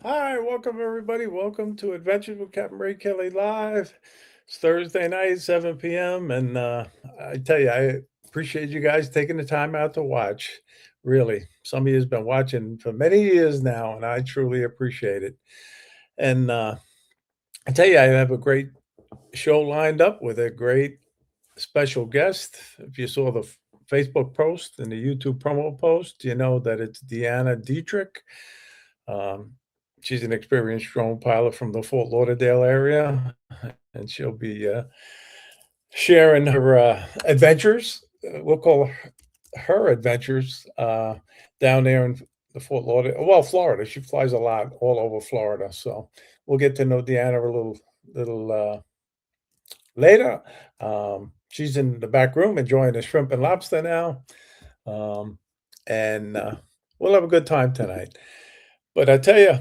Hi, welcome everybody. Welcome to Adventures with Captain Ray Kelly Live. It's Thursday night, 7 p.m. And I tell you, I appreciate you guys taking the time out to watch. Really, some of you has been watching for many years now, and I truly appreciate it. And I tell you, I have a great show lined up with a great special guest. If you saw the Facebook post and the YouTube promo post, you know that it's Deanna Dietrich. Um, she's an experienced drone pilot from the Fort Lauderdale area, and she'll be sharing her adventures. We'll call her adventures down there in the Fort Lauderdale, well, Florida. She flies a lot all over Florida, so we'll get to know Deanna a little later. She's in the back room enjoying the shrimp and lobster now, um, and we'll have a good time tonight. But I tell you,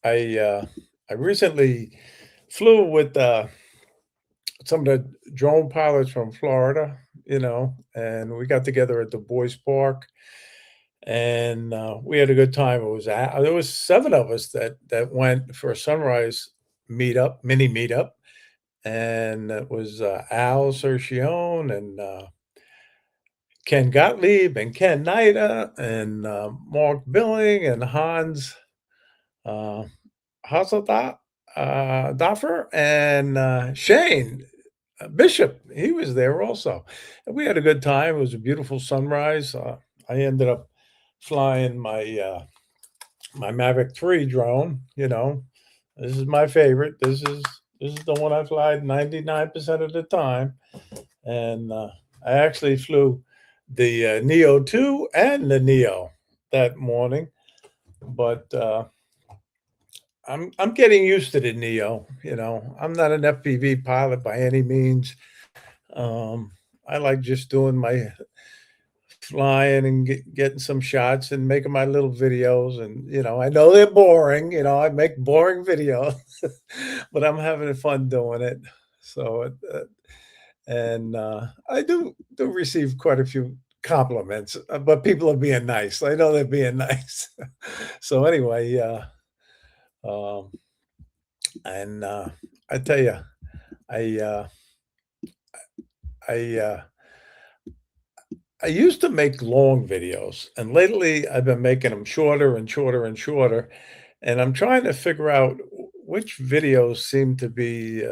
I uh, I recently flew with some of the drone pilots from Florida, and we got together at the Boys Park, and we had a good time. There was seven of us that went for a sunrise mini meetup, and it was Al Sercione and Ken Gottlieb and Ken Nida and Mark Billing and Hans uh, Hasselhoff, Doffer, and Shane Bishop. He was there also. And we had a good time. It was a beautiful sunrise. I ended up flying my Mavic 3 drone. This is my favorite. This is the one I fly 99% of the time. And I actually flew the Neo 2 and the Neo that morning. But I'm getting used to the Neo. I'm not an FPV pilot by any means. I like just doing my flying and getting some shots and making my little videos. And I know they're boring. I make boring videos, but I'm having fun doing it. So, and I do receive quite a few compliments, but people are being nice. I know they're being nice. So anyway, um, and I tell you, I uh, I I used to make long videos, and lately I've been making them shorter and shorter and shorter, and I'm trying to figure out which videos seem to be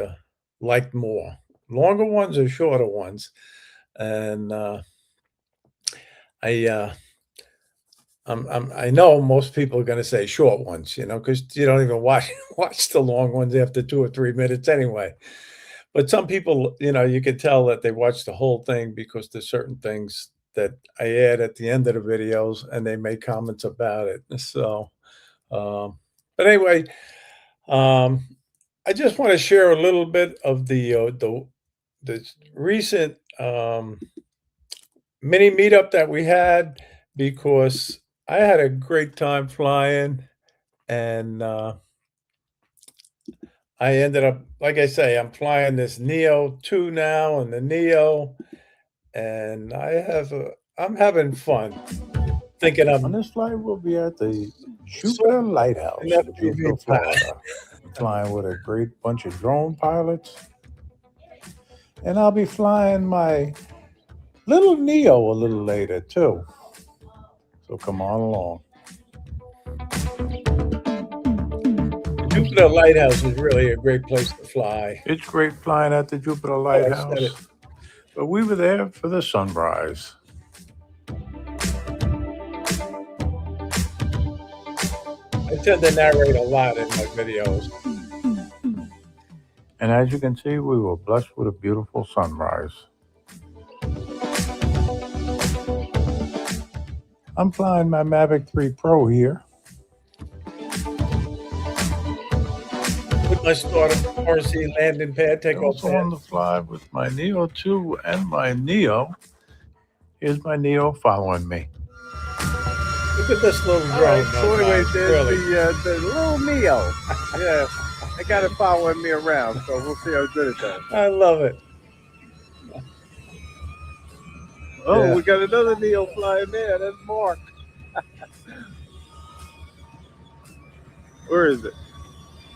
liked more, longer ones or shorter ones. And I I know most people are going to say short ones, because you don't even watch watch the long ones after 2 or 3 minutes anyway. But some people, you can tell that they watch the whole thing because there's certain things that I add at the end of the videos, and they make comments about it. So, um, but anyway, um, I just want to share a little bit of the recent mini meetup that we had because I had a great time flying, and I ended up, like I say, I'm flying this Neo 2 now and the Neo, and I'm having fun thinking On I'm this flight, we'll be at the sort Jupiter of an Lighthouse in Jupiter, FPV pilot. Florida, flying with a great bunch of drone pilots. And I'll be flying my little Neo a little later, too. So come on along. The Jupiter Lighthouse is really a great place to fly. It's great flying at the Jupiter Oh, I said it. Lighthouse, but we were there for the sunrise. I tend to narrate a lot in my videos. And as you can see, we were blessed with a beautiful sunrise. I'm flying my Mavic 3 Pro here. With my starter RC landing pad, takeoff Also pad. on the fly with my Neo 2 and my Neo. Here's my Neo following me. Look at this little All right. drone, though, So, anyways, guys. there's Really, the little Neo. Yeah, I got it following me around, so we'll see how good it does. I love it. Oh, Yeah. we got another Neo flying there. That's Mark. Where is it?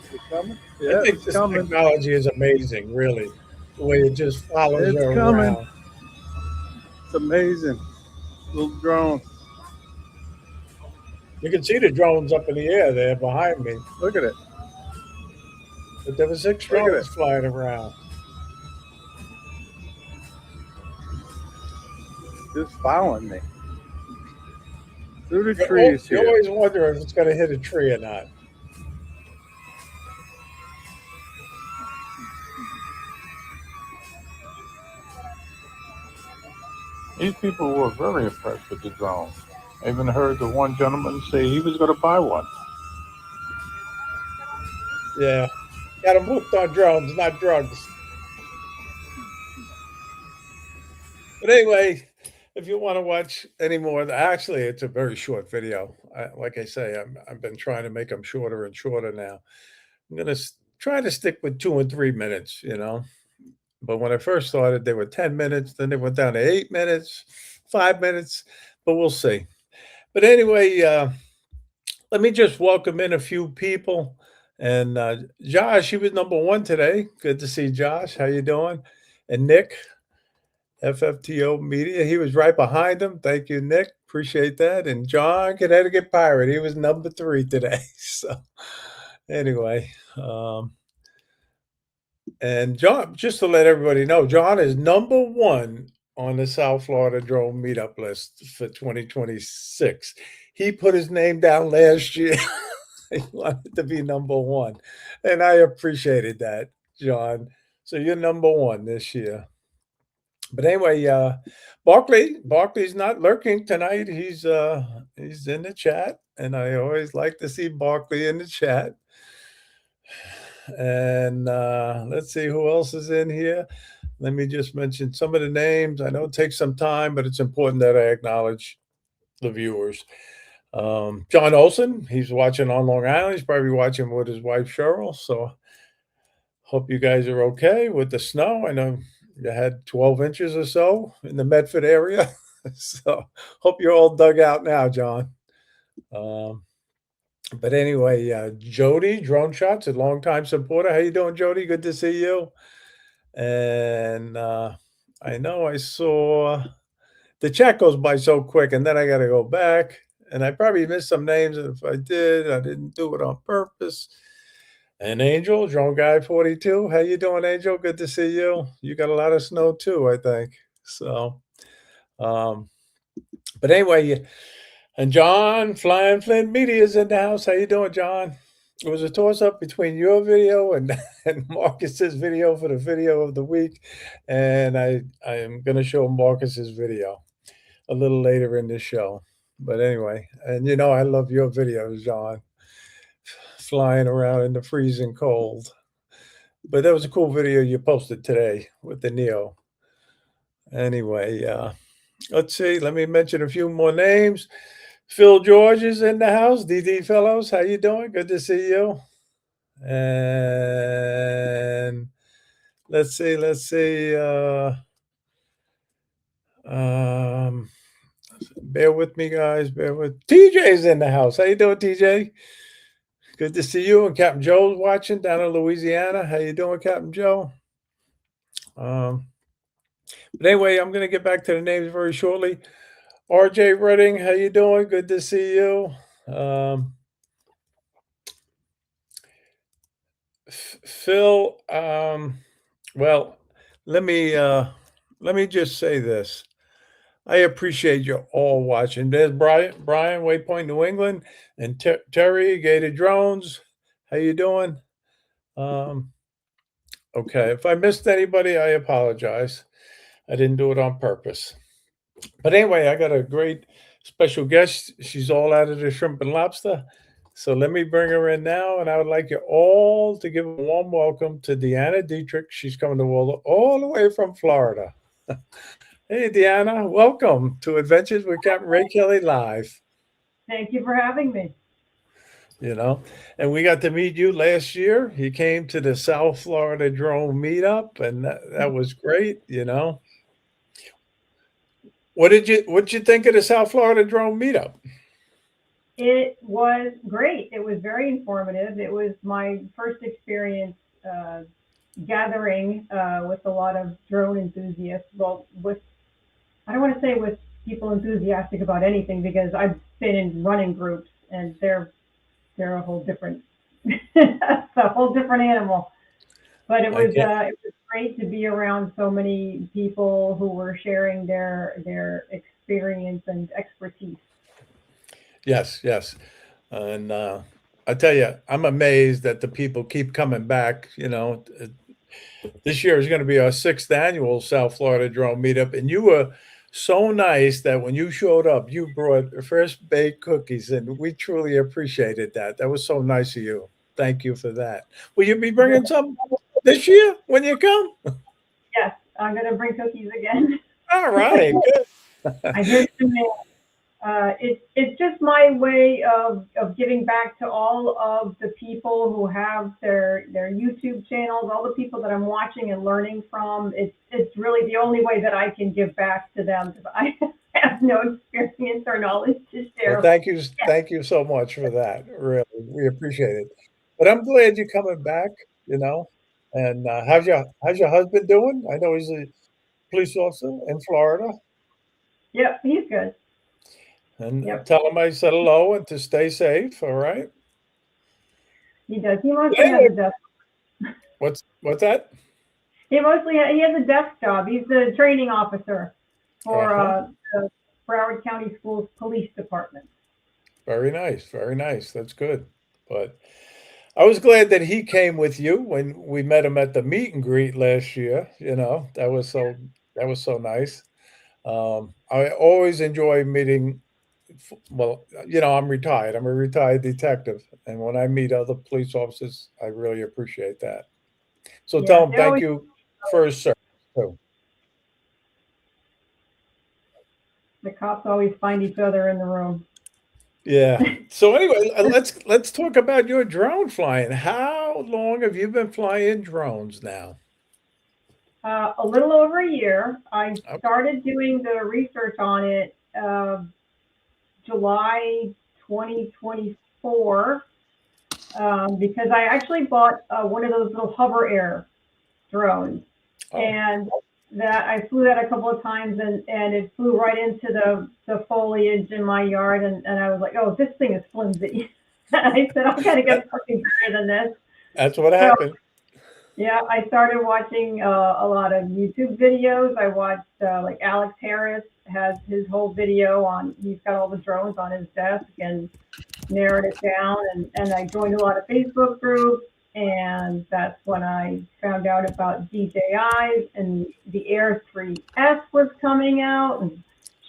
Is it coming? I Yeah, think it's this coming. technology is amazing, really, the way it just follows you It's coming. around. It's amazing. Little drone. You can see the drones up in the air there behind me, Look at it. but there were 6 Look at it. drones flying around. Just following me through the You trees you here. always wonder if it's going to hit a tree or not. These people were very impressed with the drone. I even heard the one gentleman say he was going to buy one. Yeah, got them hooked on drones, not drugs. But anyway, if you want to watch any more, actually, it's a very short video. Like I say, I've been trying to make them shorter and shorter now. I'm going to try to stick with 2 and 3 minutes, But when I first started, they were 10 minutes. Then they went down to 8 minutes, 5 minutes, but we'll see. But anyway, let me just welcome in a few people. And Josh, he was number one today. Good to see Josh. How you doing? And Nick, FFTO Media. He was right behind him. Thank you, Nick. Appreciate that. And John, Connecticut Pirate. He was number 3 today. So anyway, and John, just to let everybody know, John is number 1 on the South Florida Drone Meetup list for 2026. He put his name down last year. He wanted to be number 1, and I appreciated that, John. So you're number 1 this year. But anyway, Barkley's not lurking tonight. He's in the chat, and I always like to see Barkley in the chat. And let's see who else is in here. Let me just mention some of the names. I know it takes some time, but it's important that I acknowledge the viewers. John Olson, he's watching on Long Island. He's probably watching with his wife Cheryl. So hope you guys are okay with the snow. I know you had 12 inches or so in the Medford area. So hope you're all dug out now, John. But anyway, Jody, Drone Shots, a longtime supporter. How you doing, Jody? Good to see you. And I know I saw the chat goes by so quick, and then I got to go back. And I probably missed some names. And if I did, I didn't do it on purpose. And Angel, Drone Guy 42. How you doing, Angel? Good to see you. You got a lot of snow too, I think. So, but anyway, and John Flying Flint Media is in the house. How you doing, John? It was a toss-up between your video and, and Marcus's video for the video of the week. And I am going to show Marcus's video a little later in the show. But anyway, and I love your videos, John, flying around in the freezing cold. But that was a cool video you posted today with the Neo. Anyway, let's see. Let me mention a few more names. Phil George is in the house. DD Fellows, how you doing? Good to see you. And let's see. Bear with me, guys. TJ's in the house. How you doing, TJ? Good to see you. And Captain Joe's watching down in Louisiana. How you doing, Captain Joe? But anyway, I'm going to get back to the names very shortly. RJ Redding, how you doing? Good to see you. Phil, well, let me just say this. I appreciate you all watching. There's Brian, Waypoint, New England, and Terry, Gated Drones. How you doing? Okay, if I missed anybody, I apologize. I didn't do it on purpose. But anyway, I got a great special guest. She's all out of the shrimp and lobster. So let me bring her in now, and I would like you all to give a warm welcome to Deanna Dietrich. She's coming to all the way from Florida. Hey, Deanna, welcome to Adventures with Captain Ray Kelly Live. Thank you for having me. And we got to meet you last year. You came to the South Florida Drone Meetup, and that was great. What did you think of the South Florida Drone Meetup? It was great. It was very informative. It was my first experience gathering with a lot of drone enthusiasts. Well, with I don't want to say with people enthusiastic about anything because I've been in running groups and they're a whole different it's a whole different animal. But I get it was great to be around so many people who were sharing their experience and expertise. yes, yes. And I tell you, I'm amazed that the people keep coming back. This year is going to be our sixth annual South Florida Drone Meetup, and you were so nice that when you showed up, you brought fresh baked cookies, and we truly appreciated that. That was so nice of you. Thank you for that. Will you be bringing some this year when you come? Yes, I'm gonna bring cookies again. All right, I good. hear the demand. It's just my way of giving back to all of the people who have their YouTube channels, all the people that I'm watching and learning from. It's really the only way that I can give back to them because I have no experience or knowledge to Well, share. Yeah, thank you so much for that. Really, we appreciate it. But I'm glad you're coming back. You know, and how's your husband doing? I know he's a police officer in Florida, yep, he's good. and Yep, tell him I said hello and to stay safe. All right. he does. He mostly has Anyway, a desk. what's that? He has a desk job. He's the training officer Uh for huh. the Broward County Schools Police Department. Very nice. Very nice. That's good. But I was glad that he came with you when we met him at the meet and greet last year. That was so nice. I always enjoy meeting. Well, I'm retired. I'm a retired detective, and when I meet other police officers, I really appreciate that. So tell Yeah, them they're thank always you for his service too. the cops always find each other in the room. Yeah. So anyway, let's talk about your drone flying. How long have you been flying drones now? A little over a year. I Okay. started doing the research on it July 2024 because I actually bought one of those little hover air drones, Oh, and that I flew that a couple of times, and it flew right into the foliage in my yard, and I was like, oh, this thing is flimsy. I said, I gotta that, get something better than this. that's what So happened. yeah, I started watching a lot of YouTube videos. I watched like Alex Harris has his whole video on. He's got all the drones on his desk and narrowed it down. And I joined a lot of Facebook groups, and that's when I found out about DJI and the Air 3S was coming out. And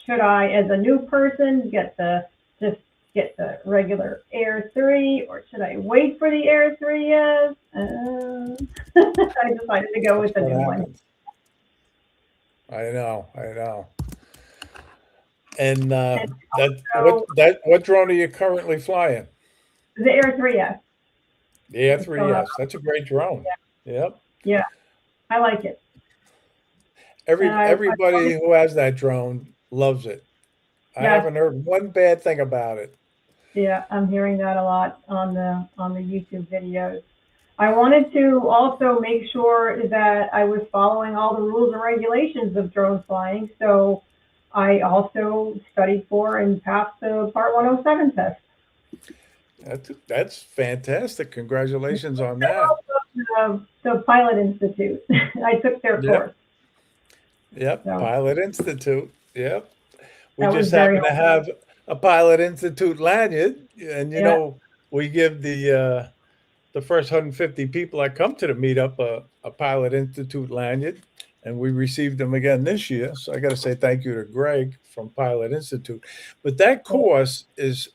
should I, as a new person, just get the regular Air 3, or should I wait for the Air 3S? I decided to go That's with the what new one. happened. I know. And And what so what drone are you currently flying? the Air 3S, The Air I still have. 3S. That's a great drone. Yep. Yeah, I like it. And I Everybody who has that drone loves it. I yes, haven't heard one bad thing about it. yeah, I'm hearing that a lot on the YouTube videos. I wanted to also make sure that I was following all the rules and regulations of drone flying, so I also studied for and passed the Part 107 test. That's fantastic. Congratulations on that. The Pilot Institute. I took their Yep. course, Yep. so Pilot Institute. Yep. We that was just very happen to helpful. have a Pilot Institute lanyard, and Yeah, we give the first 150 people that come to the meetup a Pilot Institute lanyard, and we received them again this year. So I got to say thank you to Greg from Pilot Institute. But that course is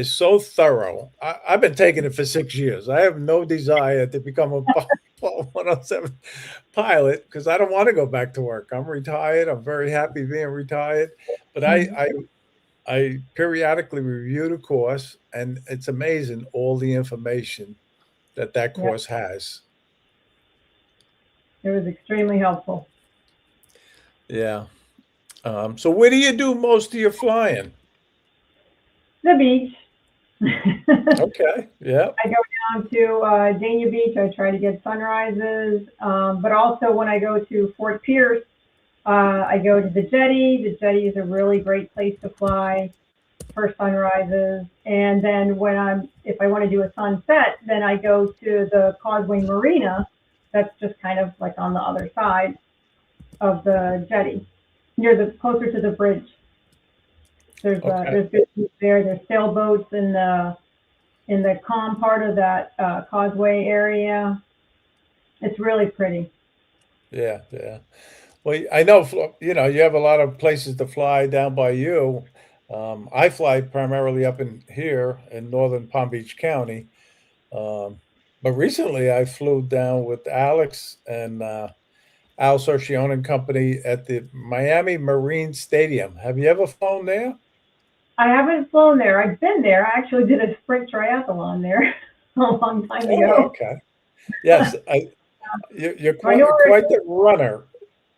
so thorough. I've been taking it for 6 years. I have no desire to become a Part 107 pilot because I don't want to go back to work. I'm retired. I'm very happy being retired. But mhm, I periodically review the course, and it's amazing all the information that yeah, course has. it was extremely helpful. Yeah. So where do you do most of your flying? The beach. Okay. Yeah. I go down to Dania Beach. I try to get sunrises, but also when I go to Fort Pierce, I go to the jetty. The jetty is a really great place to fly for sunrises. And then if I want to do a sunset, then I go to the Causeway Marina. That's just kind of like on the other side of the jetty, closer to the bridge. Okay. There's good food there. There's sailboats in the calm part of that causeway area. It's really pretty. Yeah. Yeah. Well, I know, you know, you have a lot of places to fly down by you. I fly primarily up in here in northern Palm Beach County. Um, but recently I flew down with Alex and Al Sorcione and company at the Miami Marine Stadium. Have you ever flown there? I haven't flown there. I've been there. I actually did a sprint triathlon there a long time Oh, ago. okay. Yes, you're I know where quite the runner.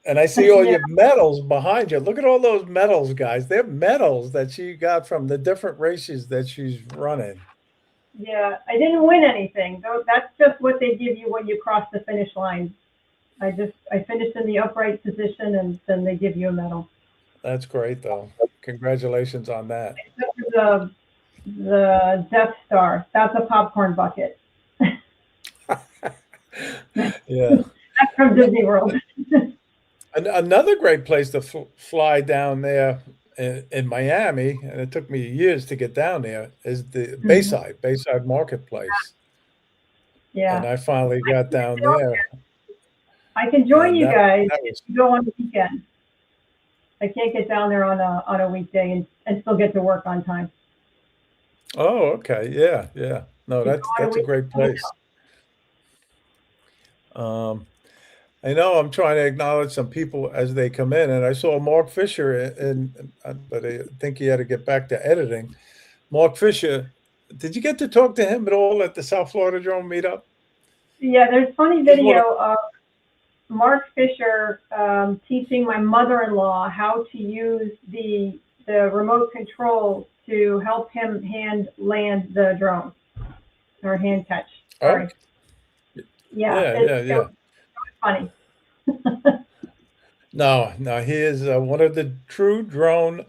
And I see all yeah, your medals behind you. Look at all those medals, guys. They're medals that she got from the different races that she's running. yeah. I didn't win anything. That's just what they give you when you cross the finish line. I finished in the upright position, and then they give you a medal. That's great, though. Congratulations on that. Except for the Death Star. That's a popcorn bucket. Yeah. That's from Disney World. Another great place to fly down there in Miami, and it took me years to get down there, is the Bayside Marketplace. Yeah. And I finally got down there. I can join And you guys that if was, you go on the weekend. I can't get down there on a weekday and still get to work on time. oh, okay. Yeah, yeah. No, You go on that's a great place. Um, I know I'm trying to acknowledge some people as they come in, and I saw Mark Fisher, but I think he had to get back to editing. Mark Fisher, did you get to talk to him at all at the South Florida Drone meetup? Yeah, there's funny He's one of, video of Mark Fisher teaching my mother-in-law how to use the remote control to help him hand land the drone or hand catch. Sorry. oh, Yeah, yeah. it was funny. No, he is one of the true drone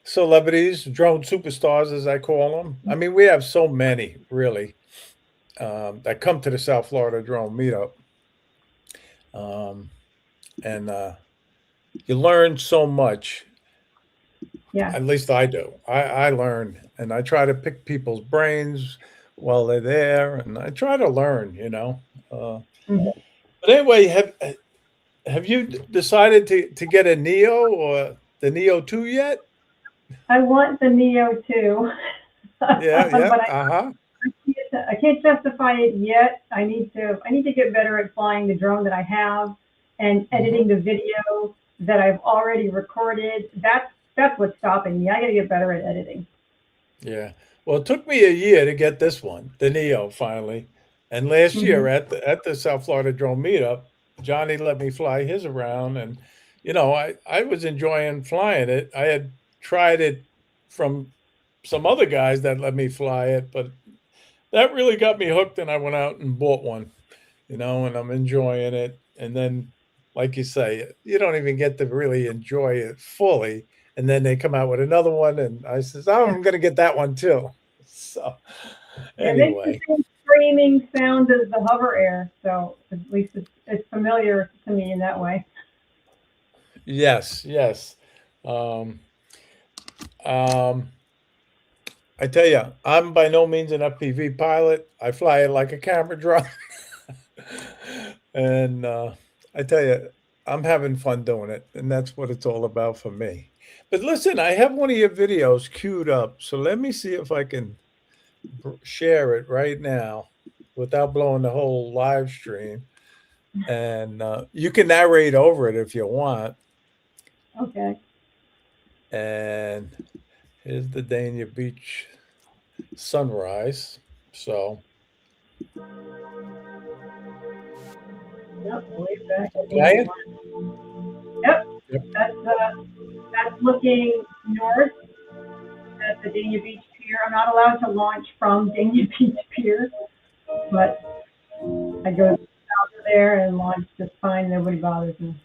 celebrities, drone superstars, as I call them. I mean, we have so many, really, that come to the South Florida Drone meetup. And you learn so much. Yeah. At least I do. I learn, and I try to pick people's brains while they're there, and I try to learn, you know. Mhm. But anyway, have you decided to get a Neo or the Neo 2 yet? I want the Neo too, Yeah, yeah. but Uh-huh. I can't justify it yet. I need to get better at flying the drone that I have and editing the video that I've already recorded. That's what's stopping me. I got to get better at editing. Yeah. Well, it took me a year to get this one, the Neo, finally. And last year at the South Florida Drone meetup, Johnny let me fly his around, and you know, I was enjoying flying it. I had tried it from some other guys that let me fly it, but that really got me hooked, and I went out and bought one, you know, and I'm enjoying it. And then, like you say, you don't even get to really enjoy it fully. And then they come out with another one, and I says, "Oh, I'm going to get that one too." So, It makes the anyway, same screaming sound as the hover air, so at least it's familiar to me in that way. yes, yes. Um, um, I tell you, I'm by no means an FPV pilot. I fly it like a camera drone. And I tell you, I'm having fun doing it, and that's what it's all about for me. But listen, I have one of your videos queued up, so let me see if I can share it right now without blowing the whole live stream. And you can narrate over it if you want. Okay. And here's the Dania Beach sunrise. So, Yep, way back. Ryan? Yep. Yep. That's looking north at the Dania Beach Pier. I'm not allowed to launch from Dania Beach Pier, but I go out there and launch just fine. Nobody bothers me.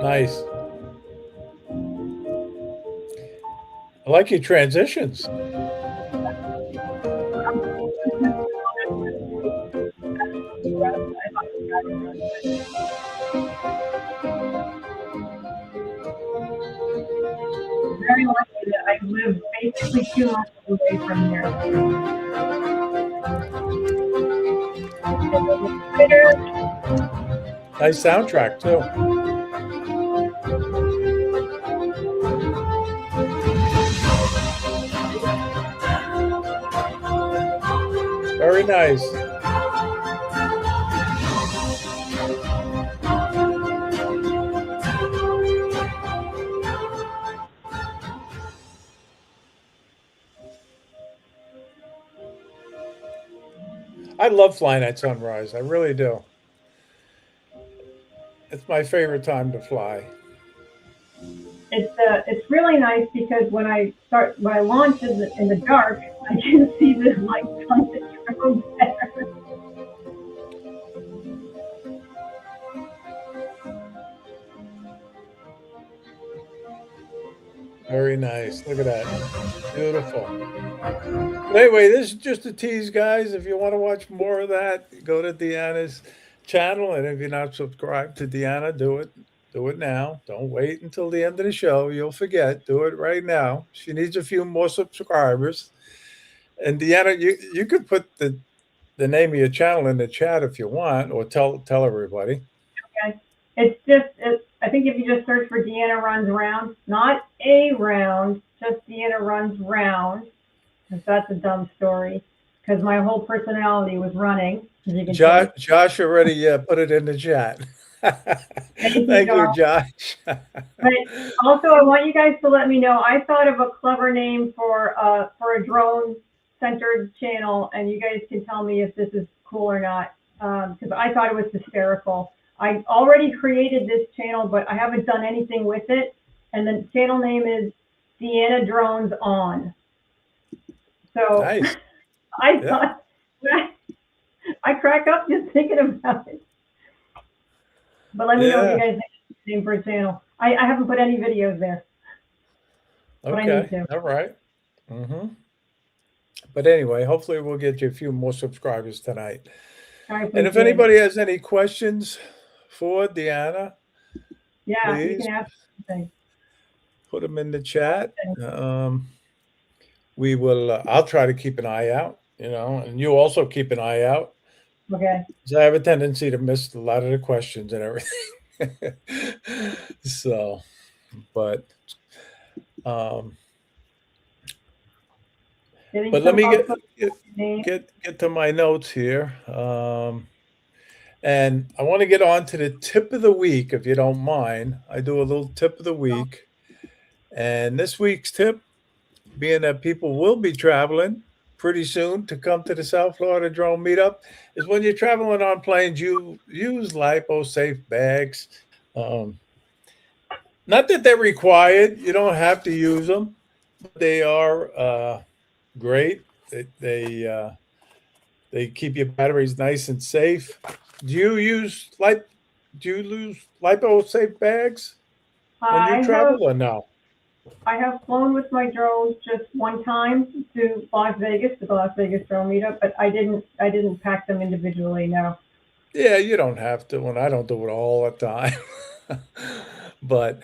Nice. I like your transitions. Very lucky that I live basically 2 miles away from here. Nice soundtrack too. Very nice. I love flying at sunrise. I really do. It's my favorite time to fly. It's really nice because when I launch in the dark, I can see the lights on the drone better. Very nice. Look at that. Beautiful. But anyway, this is just a tease, guys. If you want to watch more of that, go to Deanna's channel. And if you're not subscribed to Deanna, do it. Do it now. Don't wait until the end of the show. You'll forget. Do it right now. She needs a few more subscribers. And Deanna, you could put the name of your channel in the chat if you want, or tell everybody. Okay. I think if you just search for Deanna Runs Round, not a round, just Deanna Runs Round, because that's a dumb story, because my whole personality was running. As you can see. Josh already put it in the chat. Thank you, Josh. But also, I want you guys to let me know. I thought of a clever name for a drone-centered channel, and you guys can tell me if this is cool or not, because I thought it was hysterical. I already created this channel, but I haven't done anything with it, and the channel name is Deanna Drones On. So nice. I thought, I crack up just thinking about it. But let me know if you guys think the name for a channel. I haven't put any videos there. But I need to. All right. But anyway, hopefully we'll get you a few more subscribers tonight. And if anybody has any questions for Deanna, please, you can ask something. Put them in the chat. We will. I'll try to keep an eye out. And you also keep an eye out. Okay. So I have a tendency to miss a lot of the questions and everything. So, but let me get to my notes here. And I want to get on to the tip of the week, if you don't mind. I do a little tip of the week. And this week's tip, being that people will be traveling pretty soon to come to the South Florida Drone Meetup, is when you're traveling on planes, you use lipo-safe bags. Not that they're required. You don't have to use them. But they are great. They keep your batteries nice and safe. Do you use lipo-safe bags when you travel or no? I have flown with my drones just one time to Las Vegas, to the Las Vegas Drone Meetup, but I didn't pack them individually, no. Yeah, you don't have to, and I don't do it all the time. But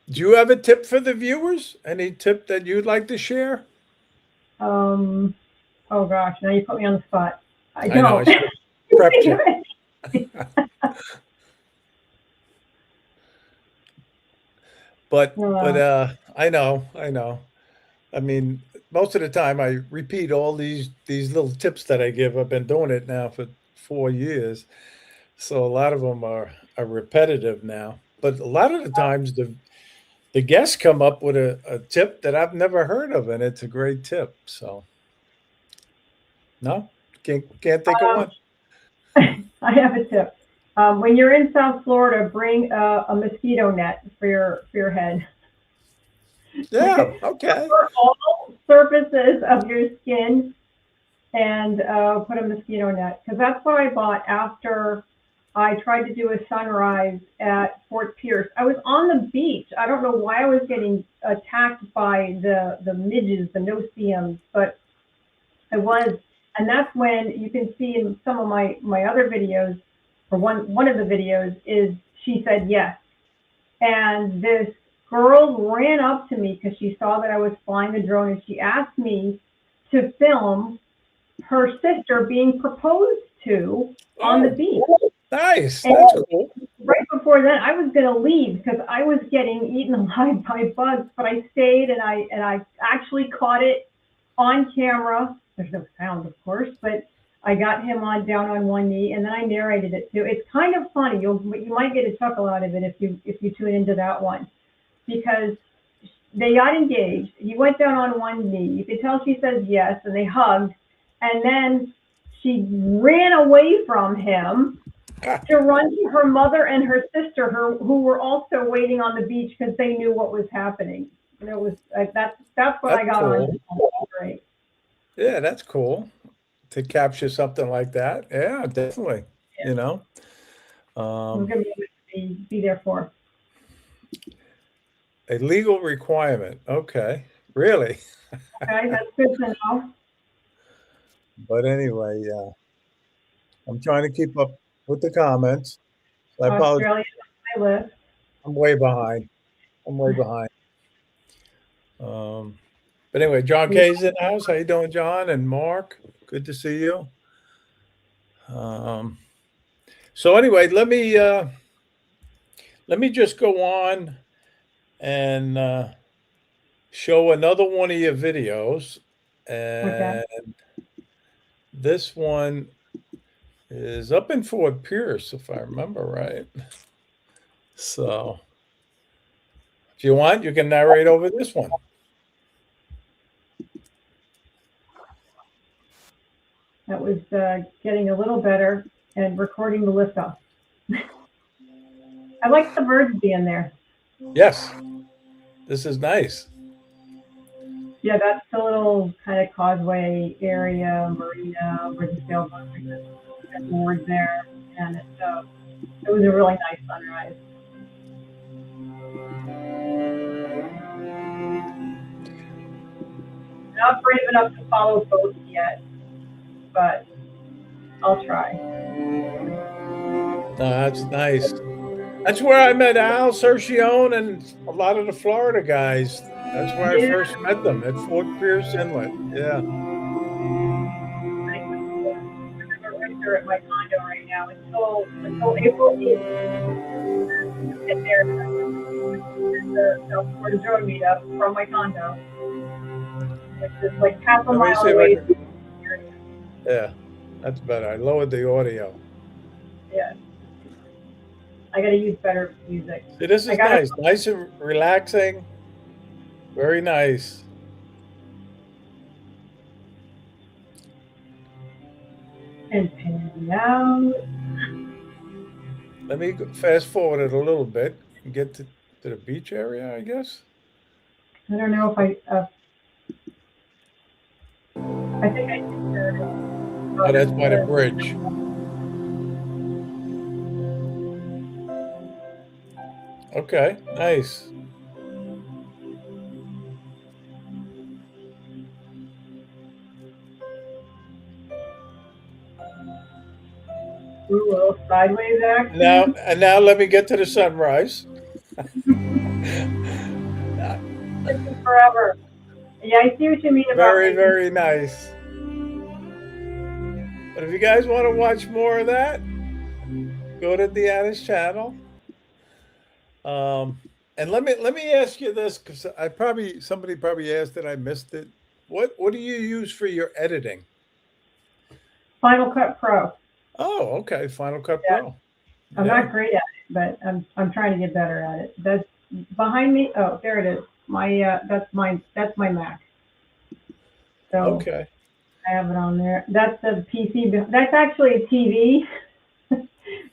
do you have a tip for the viewers? Any tip that you'd like to share? Oh gosh, now you put me on the spot. I don't. I know, I prepped you. But I know. I mean, most of the time I repeat all these little tips that I give. I've been doing it now for 4 years. So a lot of them are repetitive now. But a lot of the times the guests come up with a tip that I've never heard of, and it's a great tip. So no, can't think of one. I have a tip. When you're in South Florida, bring a mosquito net for your head. Yeah, okay. surfaces of your skin and put a mosquito net, because that's what I bought after I tried to do a sunrise at Fort Pierce. I was on the beach. I don't know why I was getting attacked by the midges, the no-see-ums, but I was. And that's when you can see in some of my other videos, or one of the videos, is she said yes. And this girl ran up to me because she saw that I was flying the drone, and she asked me to film her sister being proposed to on the beach. Nice. And That's cool. right before then, I was going to leave because I was getting eaten alive by bugs, but I stayed, and I actually caught it on camera. There's no sound, of course, but I got him down on one knee, and then I narrated it too. It's kind of funny. You might get a chuckle out of it if you tune into that one, because they got engaged. He went down on one knee. You could tell she says yes, and they hugged, and then she ran away from him to run to her mother and her sister, who were also waiting on the beach because they knew what was happening. And it was that's what I That's got cool. on. Right. Yeah, that's cool to capture something like that. Yeah, definitely. Yeah. You know, I'm going to be there for. a legal requirement. Okay, really. Okay, that's good to know. But anyway, I'm trying to keep up with the comments. I apologize. Australia on my list. I'm way behind. But anyway, John Kay's in the house. How you doing, John? And Mark, good to see you. So anyway, let me just go on and show another one of your videos. And this one is up in Fort Pierce, if I remember right. So if you want, you can narrate over this one. That was getting a little better and recording the liftoff. I like the birds being there. Yes, this is nice. Yeah, that's the little kind of causeway area, marina, where the sailboat is moored there, and it was a really nice sunrise. Not brave enough to follow boats yet, but I'll try. No, that's nice. That's where I met Al Cercione and a lot of the Florida guys. That's where I first met them, at Fort Pierce Inlet. Yeah. I'm right there at my condo right now until April 8th. Get there the South Florida drone meetup from my condo, which is like half a mile away. Yeah, that's better. I lowered the audio. Yeah. I gotta use better music. See, this is nice. Nice and relaxing. Very nice. And pan out. Let me fast forward it a little bit and get to the beach area, I guess. I don't know if I think I can. Oh, that's by the bridge. Okay, nice. Ooh, a little sideways action. Now let me get to the sunrise. Forever. Yeah, I see what you mean about very, very nice. But if you guys want to watch more of that, go to Deanna's channel. And let me ask you this, because somebody probably asked it, I missed it. What do you use for your editing? Final Cut Pro. Oh, okay, Final Cut Yeah. Pro. I'm not great at it, but I'm trying to get better at it. That's behind me. Oh, there it is. That's my Mac. So Okay. I have it on there. That's a PC. That's actually a TV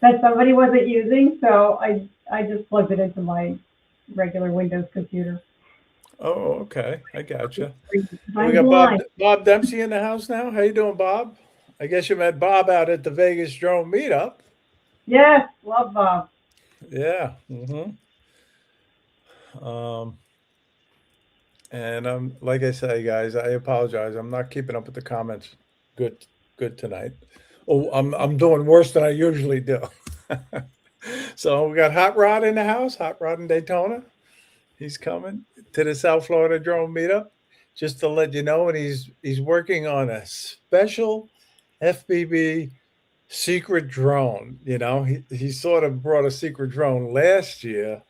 that somebody wasn't using, so I just plugged it into my regular Windows computer. Oh, okay. I gotcha. And we I'm got blind. Bob Dempsey in the house now. How you doing, Bob? I guess you met Bob out at the Vegas drone meetup. Yes, love Bob. Yeah. Um, and like I say, guys, I apologize. I'm not keeping up with the comments. Good, good tonight. Oh, I'm doing worse than I usually do. So we got Hot Rod in the house. Hot Rod in Daytona. He's coming to the South Florida drone meetup. Just to let you know, and he's working on a special FBB secret drone. You know, he sort of brought a secret drone last year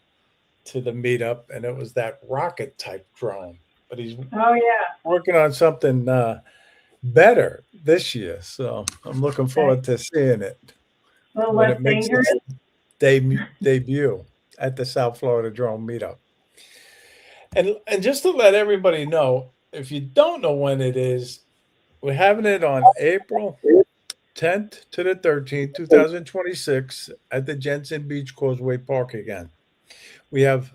to the meetup, and it was that rocket type drone. But he's Oh yeah. working on something better this year, so I'm looking Okay. forward to seeing it A little when less it makes dangerous. its debut at the South Florida Drone Meetup. And just to let everybody know, if you don't know when it is, we're having it on April 10th to the 13th, 2026 at the Jensen Beach Causeway Park again. We have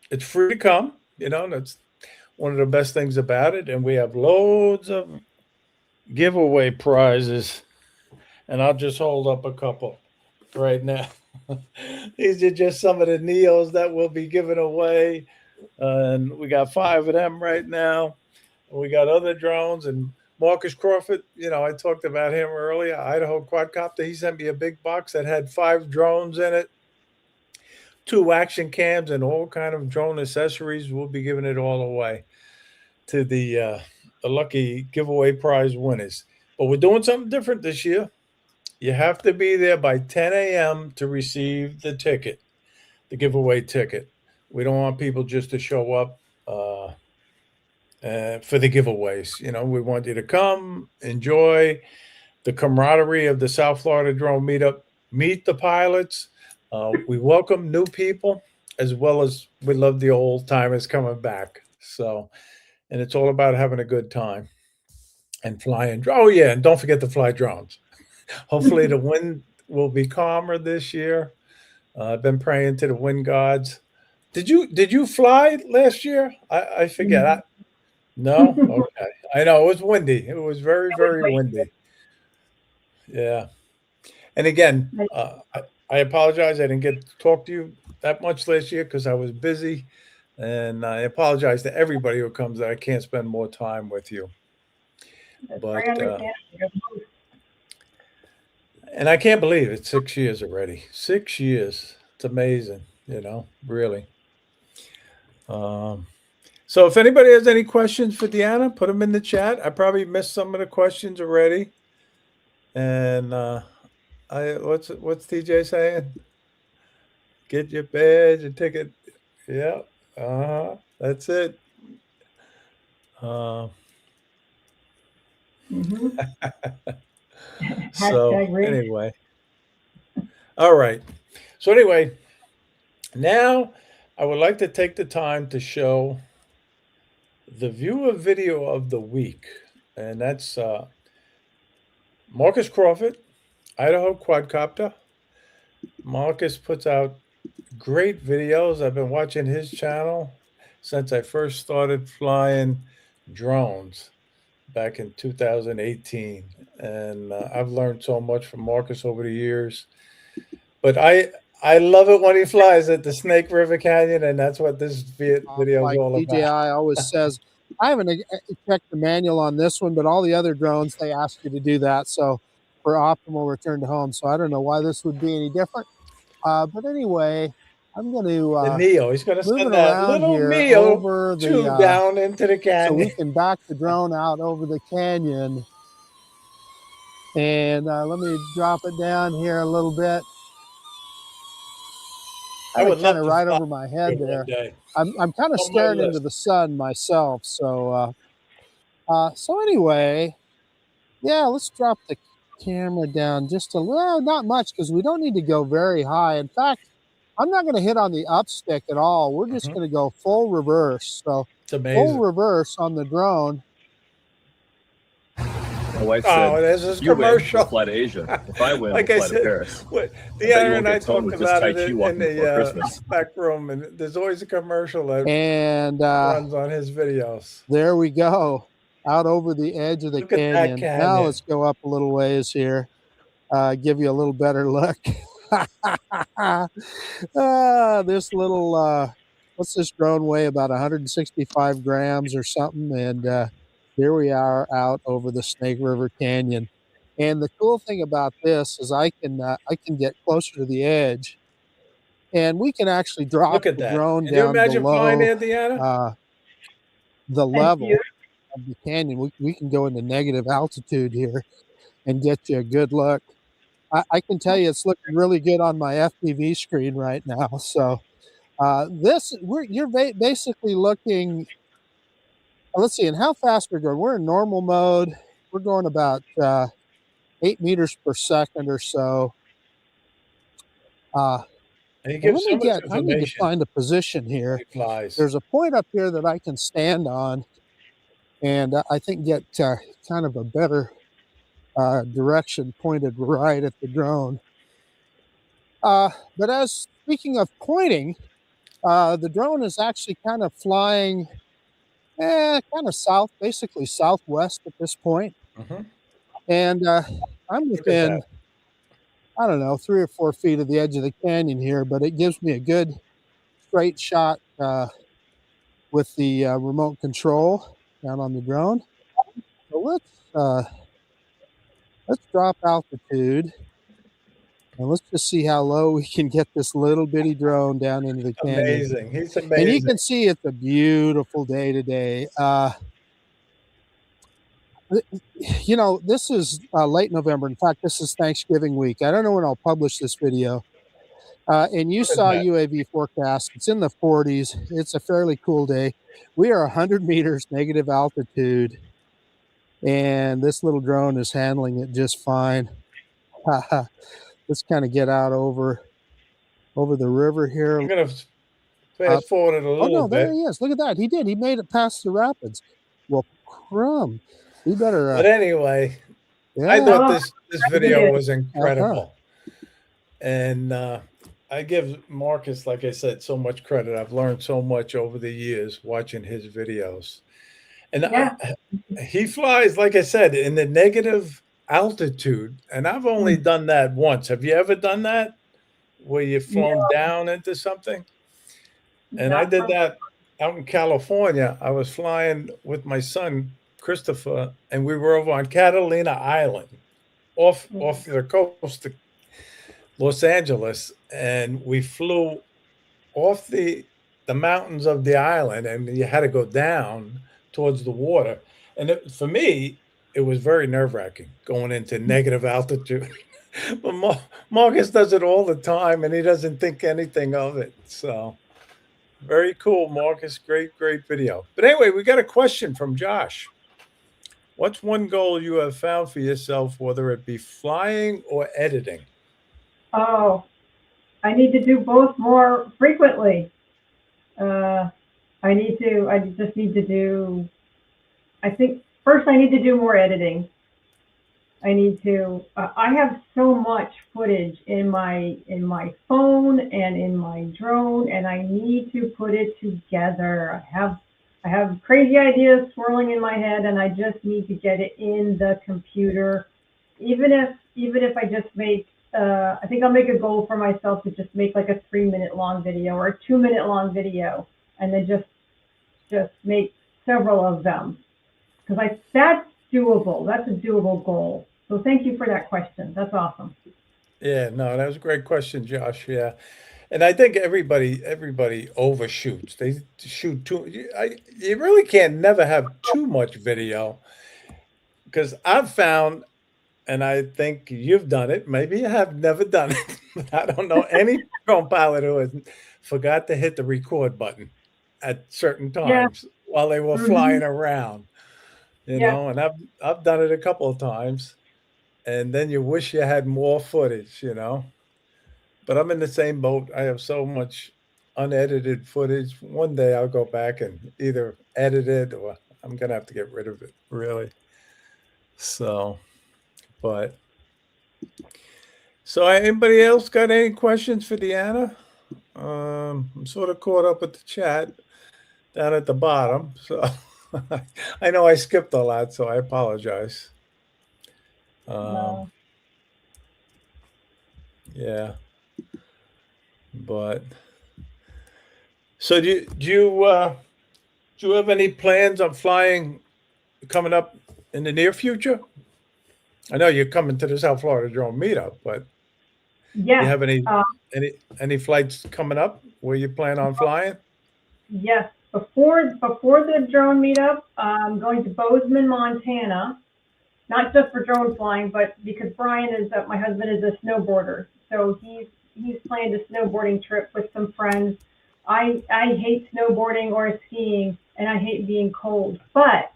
it's free to come, you know, that's one of the best things about it. And we have loads of giveaway prizes. And I'll just hold up a couple right now. These are just some of the Neos that we'll be giving away. And we got 5 of them right now. We got other drones and Marcus Crawford, you know, I talked about him earlier, Idaho Quadcopter. He sent me a big box that had 5 drones in it, 2 action cams, and all kind of drone accessories. We'll be giving it all away to the lucky giveaway prize winners. But we're doing something different this year. You have to be there by 10 a.m. to receive the ticket, the giveaway ticket. We don't want people just to show up for the giveaways. You know, we want you to come, enjoy the camaraderie of the South Florida Drone Meetup, meet the pilots. We welcome new people as well as we love the old timers coming back. So, and it's all about having a good time and flying. Oh, yeah. And don't forget to fly drones. Hopefully, the wind will be calmer this year. I've been praying to the wind gods. Did you fly last year? I forget. No? Okay. I know it was windy. It was very, very windy. Yeah. And again, I apologize. I didn't get to talk to you that much last year because I was busy. And I apologize to everybody who comes that I can't spend more time with you. That's But very understandable. and I can't believe it's 6 years already. 6 years. It's amazing, you know, really. Um, so if anybody has any questions for Deanna, put them in the chat. I probably missed some of the questions already. And what's TJ saying? Get your badge and ticket. Yeah. That's it. Mm-hmm. So Hashtag race. anyway. All right. So anyway, now I would like to take the time to show the viewer video of the week. And that's Marcus Crawford, Idaho Quadcopter. Marcus puts out great videos. I've been watching his channel since I first started flying drones back in 2018. And I've learned so much from Marcus over the years. But I love it when he flies at the Snake River Canyon, and that's what this video is Like all about. DJI always says, I haven't checked the manual on this one, but all the other drones, they ask you to do that. So for optimal return to home. So I don't know why this would be any different. But anyway, I'm going The to Neo. He's going to move send it that around little here Neo over tube the, down into the so we canyon. can back the drone out over the canyon. And let me drop it down here a little bit. I would love kind of to right fly over my head one there. day. I'm kind of On my staring into list. the sun myself. So so anyway, yeah, let's drop the camera down just a little, not much, because we don't need to go very high. In fact, I'm not going to hit on the up stick at all. We're just going to go full reverse. So It's amazing. full reverse on the drone. My wife Oh, said, there's this "You win, commercial. we'll fly to Asia. If I win, Like we'll I fly to said, Paris. what, I bet you Deanna won't and I get toned talked with this about Tai it Chi in walking before the Christmas." back room, and there's always a commercial that And runs on his videos. there we go, out over the edge of the Look at that canyon. Now canyon. let's go up a little ways here, give you a little better look. This little, what's this drone weigh? About 165 grams or something. And here we are out over the Snake River Canyon. And the cool thing about this is I can get closer to the edge, and we can actually drop Look at the that. drone Can you down imagine flying below there, Deanna? the That's level beautiful. of the canyon. We can go into negative altitude here and get you a good look. I can tell you it's looking really good on my FPV screen right now. So you're basically looking. Let's see, and how fast we're going. We're in normal mode. We're going about 8 meters per second or so. And he And gives so much I need to information find a position when here. he flies. There's a point up here that I can stand on, and I think get kind of a better direction pointed right at the drone. But as speaking of pointing, the drone is actually kind of flying kind of south, basically southwest at this point. Mhm. And I'm Look at that. within, I don't know, 3 or 4 feet of the edge of the canyon here, but it gives me a good straight shot with the remote control down on the drone. So let's drop altitude, and let's just see how low we can get this little bitty drone down into the canyon. Amazing. He's And you amazing. can see it's a beautiful day today. You know, this is late November. In fact, this is Thanksgiving week. I don't know when I'll publish this video. And you Look at saw that. UAV forecast. It's in the 40s. It's a fairly cool day. We are 100 meters negative altitude, and this little drone is handling it just fine. Let's kind of get out over the river here. I'm going to fast forward it a Oh, little no, there bit. he is. Look at that. He did. He made it past the rapids. Well, crumb. We better, But anyway, I yeah. thought this video did. was incredible. And I give Marcus, like I said, so much credit. I've learned so much over the years watching his videos. And Yeah. he flies, like I said, in the negative altitude. And I've only done that once. Have you ever done that? Where you've flown down into something? And I Not did from- that out in California. I was flying with my son, Christopher, and we were over on Catalina Island off the coast of Los Angeles. And we flew off the mountains of the island, and you had to go down towards the water. And for me, it was very nerve-wracking going into negative altitude. But Marcus does it all the time, and he doesn't think anything of it. So very cool, Marcus. Great video. But anyway, we got a question from Josh. What's one goal you have found for yourself, whether it be flying or editing? Oh, I need to do both more frequently. I just need to do, I think first I need to do more editing. I need to, I have so much footage in my phone and in my drone, and I need to put it together. I have crazy ideas swirling in my head, and I just need to get it in the computer. Even if I just make, I think I'll make a goal for myself to just make like a 3-minute long video or a 2-minute long video, and then just make several of them, because that's doable. That's a doable goal. So thank you for that question. That's awesome. Yeah, no, that was a great question, Josh. Yeah. And I think everybody overshoots. They shoot too. You really can't never have too much video, because I've found, and I think you've done it. Maybe you have never done it. But I don't know any drone pilot who has forgot to hit the record button at certain times while they were flying around. You know, and I've done it a couple of times, and then you wish you had more footage. You know. But I'm in the same boat. I have so much unedited footage. One day I'll go back and either edit it, or I'm gonna have to get rid of it, really. So, but so anybody else got any questions for Deanna? I'm sort of caught up with the chat down at the bottom, so I know I skipped a lot, so I apologize. No. Yeah, but so do you have any plans on flying coming up in the near future? I know you're coming to the South Florida Drone meetup, but do you Yes. have any flights coming up where you plan on flying? Yes. Before the drone meetup, I'm going to Bozeman, Montana. Not just for drone flying, but because Brian is my husband is a snowboarder, so he's planned a snowboarding trip with some friends. I hate snowboarding or skiing, and I hate being cold, but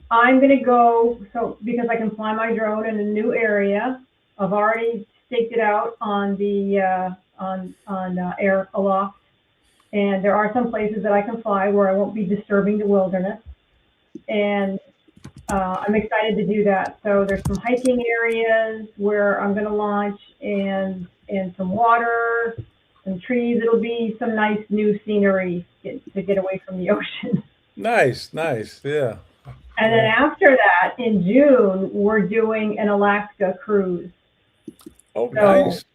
I'm gonna go because I can fly my drone in a new area. I've already staked it out on the air aloft, and there are some places that I can fly where I won't be disturbing the wilderness, and I'm excited to do that. So there's some hiking areas where I'm going to launch, and some water, some trees. It'll be some nice new scenery to get away from the ocean. Nice, yeah. And then after that, in June, we're doing an Alaska cruise. Oh, So nice.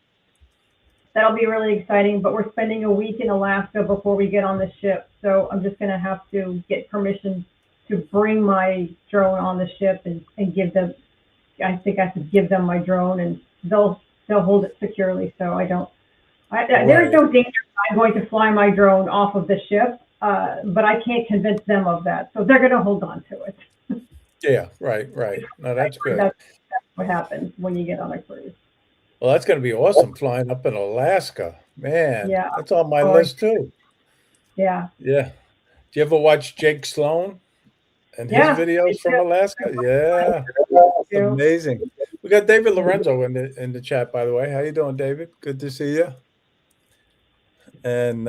that'll be really exciting. But we're spending a week in Alaska before we get on the ship. So I'm just going to have to get permission to bring my drone on the ship and give them. I think I have to give them my drone, and they'll hold it securely. So there's no danger I'm going to fly my drone off of the ship, but I can't convince them of that. So they're going to hold on to it. Yeah, right. No, that's good. That's what happens when you get on a cruise. Well, that's going to be awesome flying up in Alaska. Man, Yeah. that's on my list too. Yeah. Yeah. Do you ever watch Jake Sloan and his videos from Alaska? Yeah. It's amazing. We got David Lorenzo in the chat, by the way. How you doing, David? Good to see you. And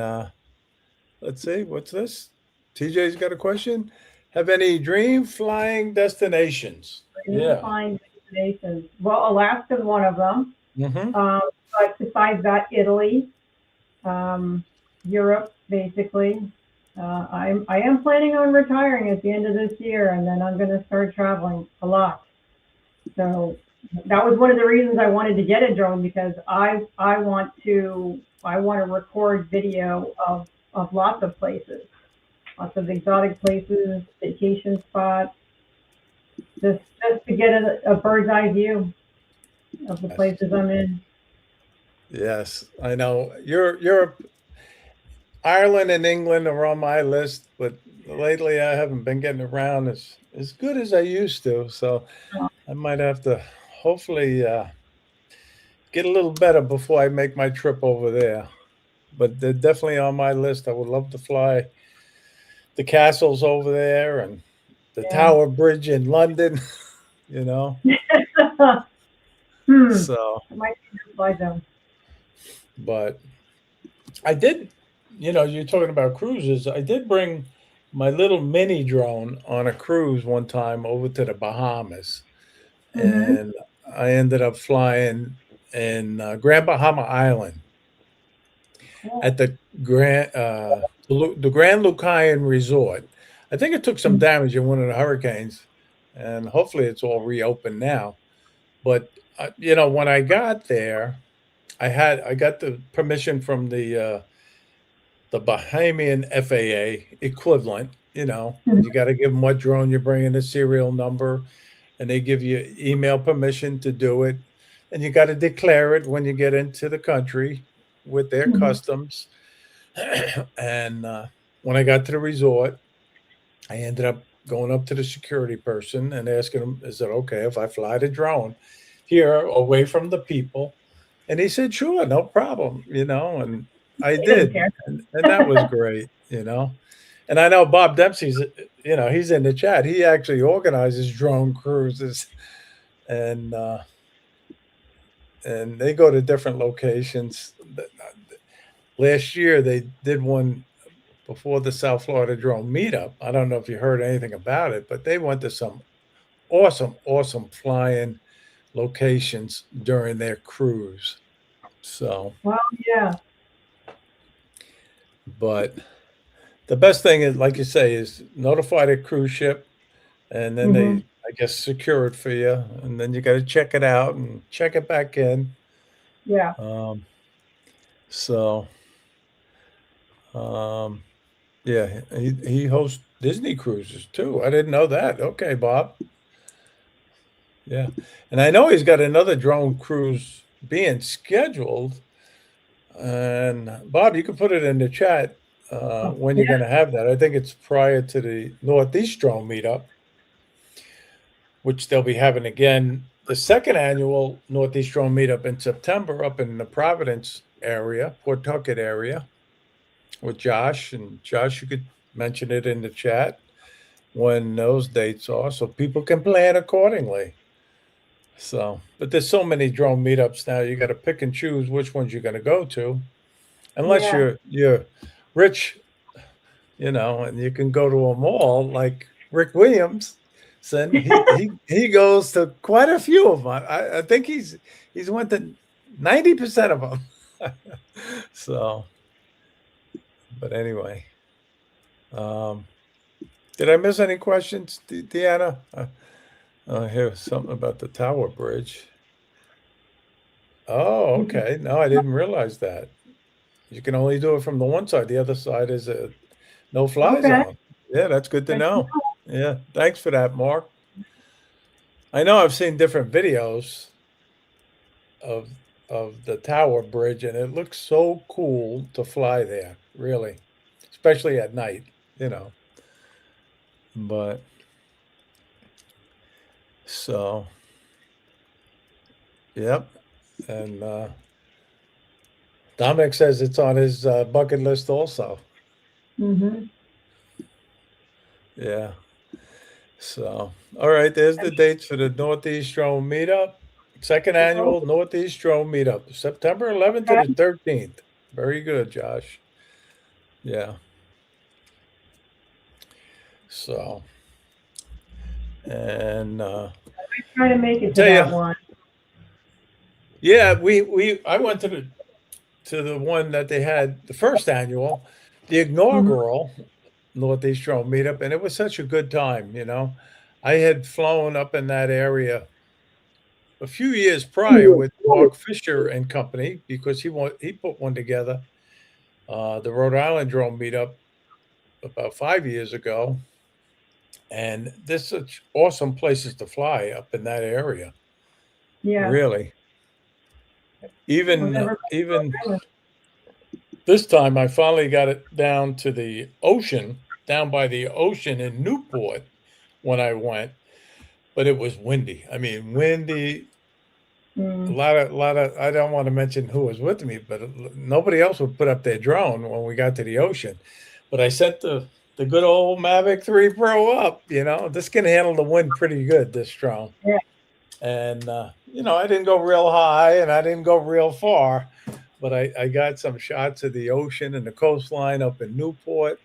let's see, what's this? TJ's got a question. Have any dream flying destinations? Flying destinations. Well, Alaska's one of them. Mm-hmm. But besides that, Italy, Europe, basically. I am planning on retiring at the end of this year, and then I'm going to start traveling a lot. So that was one of the reasons I wanted to get a drone, because I want to record video of lots of places, lots of exotic places, vacation spots, just to get a bird's eye view of the places I'm in. Yes, I know. Europe, Ireland, and England are on my list, but lately I haven't been getting around as good as I used to. So I might have to hopefully get a little better before I make my trip over there. But they're definitely on my list. I would love to fly the castles over there and the Tower Bridge in London, you know. So I might need to fly them. But I did, you're talking about cruises. I did bring my little mini drone on a cruise one time over to the Bahamas. Mm-hmm. And I ended up flying in Grand Bahama Island at the Grand Lucayan Resort. I think it took some damage in one of the hurricanes, and hopefully it's all reopened now. But when I got there, I got the permission from the Bahamian FAA equivalent. You got to give them what drone you're bringing, the serial number, and they give you email permission to do it. And you got to declare it when you get into the country with their customs. And when I got to the resort, I ended up going up to the security person and asking him, is it okay if I fly the drone here away from the people? And he said, sure, no problem, and I did. And that was great, And I know Bob Dempsey's, he's in the chat. He actually organizes drone cruises, and they go to different locations. Last year, they did one before the South Florida Drone meetup. I don't know if you heard anything about it, but they went to some awesome flying locations during their cruise. So, Well, yeah. but the best thing is, like you say, is notify the cruise ship, and then Hmm. they, I guess, secure it for you, and then you got to check it out and check it back in. Yeah. Um, so, um, yeah, he hosts Disney cruises too. I didn't know that. Okay, Bob. Yeah, and I know he's got another drone cruise being scheduled. And Bob, you can put it in the chat Oh, when yeah. you're going to have that. I think it's prior to the Northeast Drone meetup, which they'll be having again the second annual Northeast Drone meetup in September up in the Providence area, Pawtucket area, with Josh. And Josh, you could mention it in the chat when those dates are, so people can plan accordingly. So, but there's so many drone meetups now. You got to pick and choose which ones you're going to go to, unless Yeah. you're rich, and you can go to a mall like Rick Williams. He goes to quite a few of them. I think he's went to 90% of them. So, but anyway, um, did I miss any questions, Deanna? Here's something about the Tower Bridge. Oh, okay. No, I didn't realize that. You can only do it from the one side. The other side is a no-fly Okay. zone. Yeah, that's good to know. Yeah, thanks for that, Mark. I know I've seen different videos of the Tower Bridge, and it looks so cool to fly there, really, especially at night, you know. But so, yep. And Dominic says it's on his bucket list also. Hmm. Yeah. So, all right, there's the dates for the Northeast Drone Meetup. Second annual Northeast Drone Meetup, September 11th to the 13th. Very good, Josh. Yeah. So, and Try to make it to tell you, that one. yeah, I went to the one that they had the first annual, the Hmm. inaugural Northeast Drone Meetup, and it was such a good time. I had flown up in that area a few years prior with Mark Fisher and company because he put one together, the Rhode Island Drone Meetup about 5 years ago, and there's such awesome places to fly up in that area. Yeah. Really, Was even everybody even okay? this time, I finally got it down to the ocean, down by the ocean in Newport when I went, but it was windy. I mean, windy. A Mm. lot of. I don't want to mention who was with me, but nobody else would put up their drone when we got to the ocean. But I sent the good old Mavic 3 Pro up. This can handle the wind pretty good. This drone, Yeah. and I didn't go real high and I didn't go real far, but I got some shots of the ocean and the coastline up in Newport.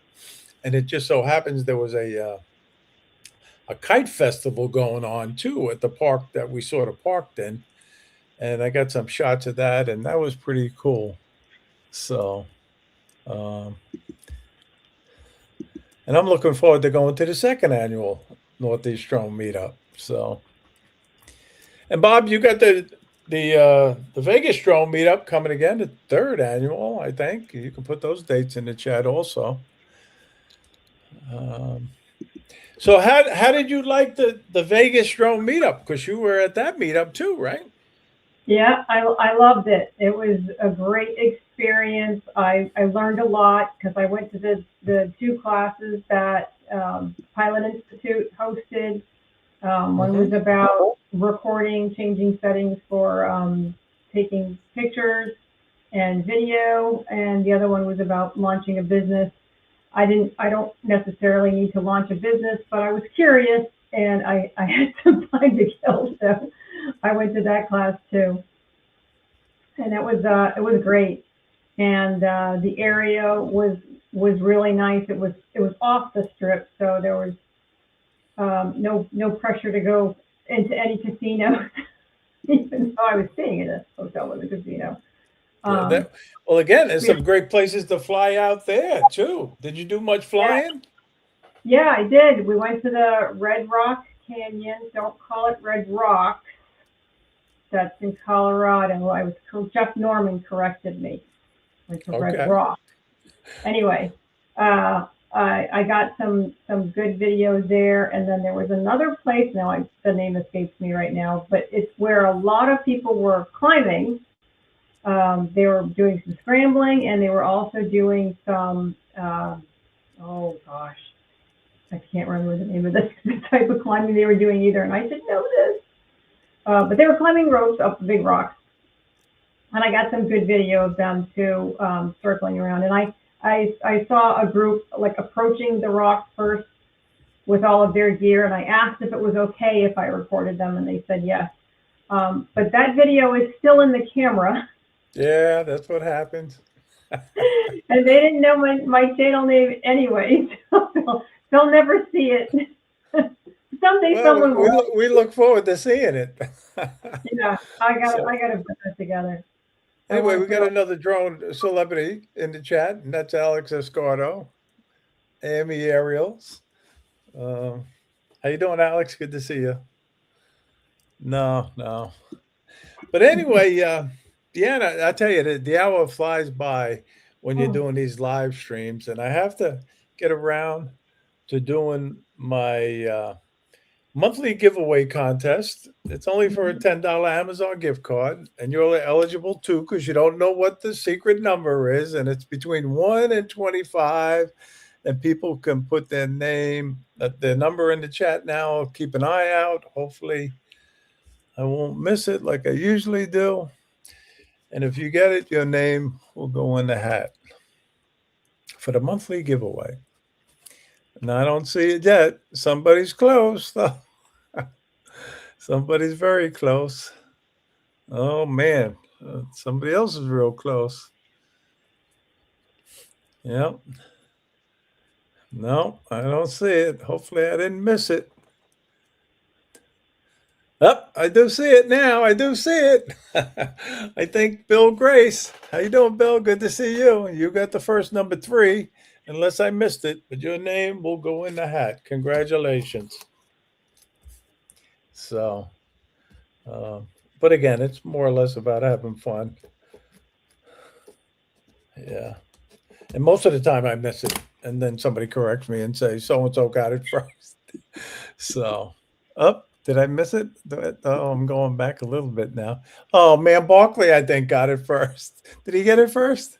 And it just so happens there was a kite festival going on too at the park that we sort of parked in, and I got some shots of that, and that was pretty cool. So, um, and I'm looking forward to going to the second annual Northeast Drone Meetup. So, and Bob, you got the Vegas Drone Meetup coming again, the third annual, I think. You can put those dates in the chat also. Um, So how did you like the Vegas Drone Meetup? Because you were at that meetup too, right? Yeah, I loved it. It was a great experience. I learned a lot because I went to the two classes that Pilot Institute hosted. One was Mm-hmm. about recording, changing settings for taking pictures and video, and the other one was about launching a business. I don't necessarily need to launch a business, but I was curious and I had some time to kill, so I went to that class too. And it was great. And the area was really nice. It was off the strip, so there was no pressure to go into any casino, even though I was staying in a hotel with a casino. Yeah, well, again, there's some great places to fly out there too. Did you do much flying? Yeah, I did. We went to the Red Rock Canyon. Don't call it Red Rock. That's in Colorado. Jeff Norman corrected me. Went to Red Okay. Rock. Anyway, I got some good videos there, and then there was another place. Now the name escapes me right now, but it's where a lot of people were climbing. They were doing some scrambling, and they were also doing some. Oh gosh, I can't remember the name of this type of climbing they were doing either, and I should know this. But they were climbing ropes up the big rocks, and I got some good video of them too, circling around. And I saw a group like approaching the rock first with all of their gear, and I asked if it was okay if I recorded them, and they said yes. But that video is still in the camera. Yeah, that's what happens. And they didn't know my channel name anyway, so they'll never see it. Someday someone will. We look forward to seeing it. Yeah, I gotta put that together. Anyway, we got another drone celebrity in the chat, and that's Alex Escardo, Amy Ariels. How you doing, Alex? Good to see you. No. But anyway, Deanna, I tell you, the hour flies by when you're doing these live streams, and I have to get around to doing my monthly giveaway contest. It's only for a $10 Amazon gift card, and you're eligible too because you don't know what the secret number is, and it's between 1 and 25, and people can put their name, their number in the chat now. I'll keep an eye out. Hopefully I won't miss it like I usually do. And if you get it, your name will go in the hat for the monthly giveaway. And I don't see it yet. Somebody's close, though. Somebody's very close. Oh, man. Somebody else is real close. Yep. No, I don't see it. Hopefully I didn't miss it. Oh, I do see it now. I do see it. I think Bill Grace. How you doing, Bill? Good to see you. You got the first number 3, unless I missed it, but your name will go in the hat. Congratulations. So, but again, it's more or less about having fun. Yeah. And most of the time I miss it. And then somebody corrects me and say, so-and-so got it first. So, did I miss it? Oh, I'm going back a little bit now. Oh, man, Barkley, I think, got it first. Did he get it first?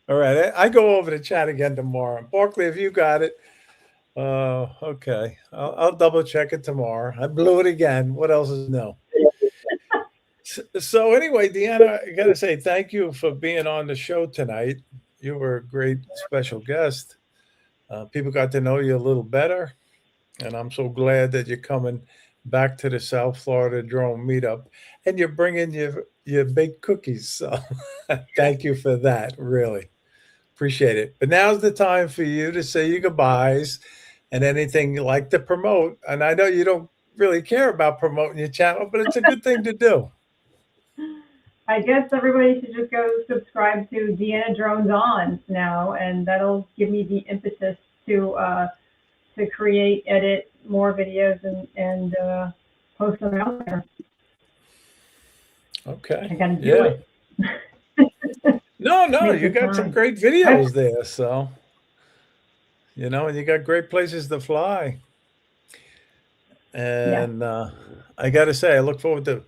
All right. I go over to chat again tomorrow. Barkley, if you got it. Okay. I'll double check it tomorrow. I blew it again. What else is new? So anyway, Deanna, I got to say thank you for being on the show tonight. You were a great special guest. People got to know you a little better. And I'm so glad that you're coming back to the South Florida Drone Meetup, and you're bringing your baked cookies. So thank you for that. Really appreciate it. But now's the time for you to say your goodbyes and anything you like to promote. And I know you don't really care about promoting your channel, but it's a good thing to do. I guess everybody should just go subscribe to Deanna Drones On now, and that'll give me the impetus to create, edit more videos and post them out there. Okay. I gotta do it. No, you got some great videos there. So, and you got great places to fly. And I got to say, I look forward to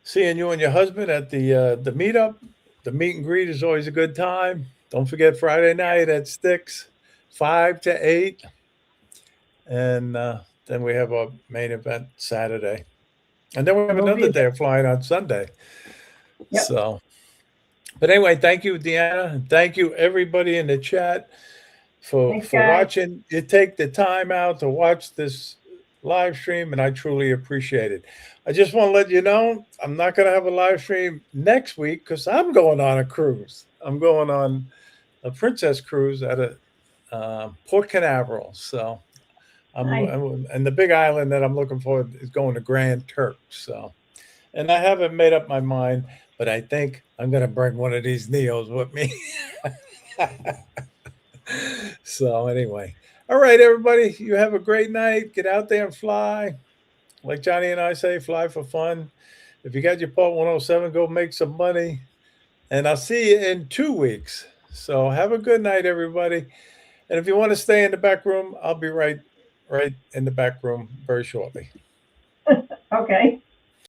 seeing you and your husband at the meetup. The meet and greet is always a good time. Don't forget Friday night at Sticks, 5 to 8. And then we have our main event Saturday. And then we have another day of flying on Sunday. Yep. So, but anyway, thank you, Deanna. And thank you, everybody in the chat for watching. You take the time out to watch this live stream, and I truly appreciate it. I just want to let you know, I'm not going to have a live stream next week because I'm going on a cruise. I'm going on a princess cruise at a Port Canaveral. So Nice. And the big island that I'm looking for is going to Grand Turk. So, and I haven't made up my mind, but I think I'm going to bring one of these Neos with me. So anyway, all right, everybody, you have a great night. Get out there and fly. Like Johnny and I say, fly for fun. If you got your Part 107, go make some money. And I'll see you in 2 weeks. So have a good night, everybody. And if you want to stay in the back room, I'll be right in the back room very shortly. Okay.